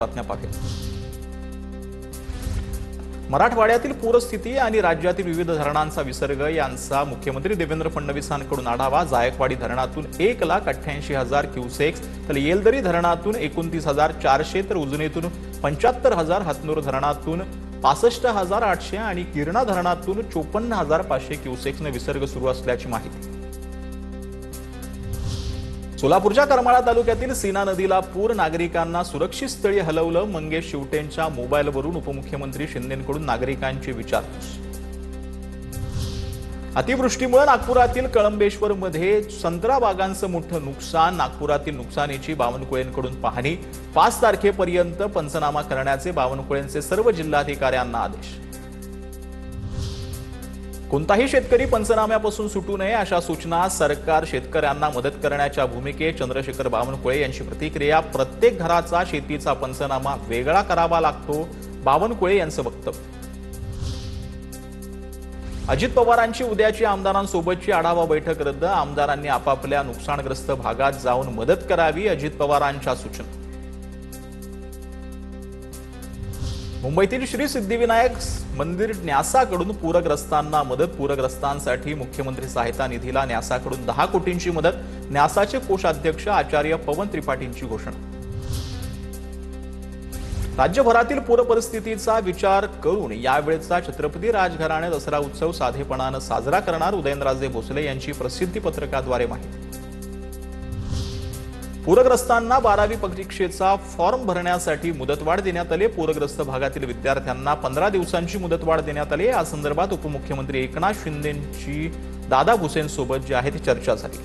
बातम्या पाहूया। मराठवाड्यातील पूरस्थिती आणि राज्यातील विविध धरणांचा विसर्ग यांचा मुख्यमंत्री देवेंद्र फडणवीसांकडून आढावा। जायकवाडी धरणातून 1,88,000 क्युसेक्स, तर येलदरी धरणातून 29,400, तर उजनीतून 75,000, हातनूर धरणातून 65,800 आणि किरणा धरणातून 54,500 क्युसेक्सने विसर्ग सुरू असल्याची माहिती। सोलापूरच्या करमाळा तालुक्यातील सीना नदीला पूर, नागरिकांना सुरक्षित स्थळी हलवलं। मंगेश शिवटेंच्या मोबाईलवरून उपमुख्यमंत्री शिंदेंकडून नागरिकांची विचारपूस। अतिवृष्टीमुळे नागपुरातील कळंबेश्वरमध्ये संत्रा बागांचं मोठं नुकसान। नागपुरातील नुकसानीची बावनकुळेंकडून पाहणी। 5 तारखेपर्यंत पंचनामा करण्याचे बावनकुळेंचे सर्व जिल्हाधिकाऱ्यांना आदेश। कोणताही शेतकरी पंचनाम्यापासून सुटू नये अशा सूचना। सरकार शेतकऱ्यांना मदत करण्याच्या भूमिकेत चंद्रशेखर बावनकुळे यांची प्रतिक्रिया। प्रत्येक घराचा शेतीचा पंचनामा वेगळा करावा लागतो, बावनकुळे यांचं वक्तव्य। अजित पवारांची उद्याची आमदारांसोबतची आढावा बैठक रद्द। आमदारांनी आपापल्या नुकसानग्रस्त भागात जाऊन मदत करावी, अजित पवारांच्या सूचना। मुंबईतील श्री सिद्धिविनायक मंदिर न्यासाकडून पूरग्रस्तांना मदत। पूरग्रस्तांसाठी मुख्यमंत्री सहायता निधीला न्यासाकडून 10 कोटींची मदत। न्यासाचे कोषाध्यक्ष आचार्य पवन त्रिपाठींची घोषणा। राज्यभरातील पूरपरिस्थितीचा विचार करून यावेळचा छत्रपती राजघराणे दसरा उत्सव साधेपणाने साजरा करणार, उदयनराजे भोसले यांची प्रसिद्धी पत्रकाद्वारे माहिती। पूरग्रस्तांना 12वी परीक्षेचा फॉर्म भरण्यासाठी मुदतवाढ देण्यात आली। पूरग्रस्त भागातील विद्यार्थ्यांना 15 दिवसांची मुदतवाढ देण्यात आली। या संदर्भात उपमुख्यमंत्री एकनाथ शिंदेंची दादा भुसेंसोबत जी आहे ती चर्चा झाली।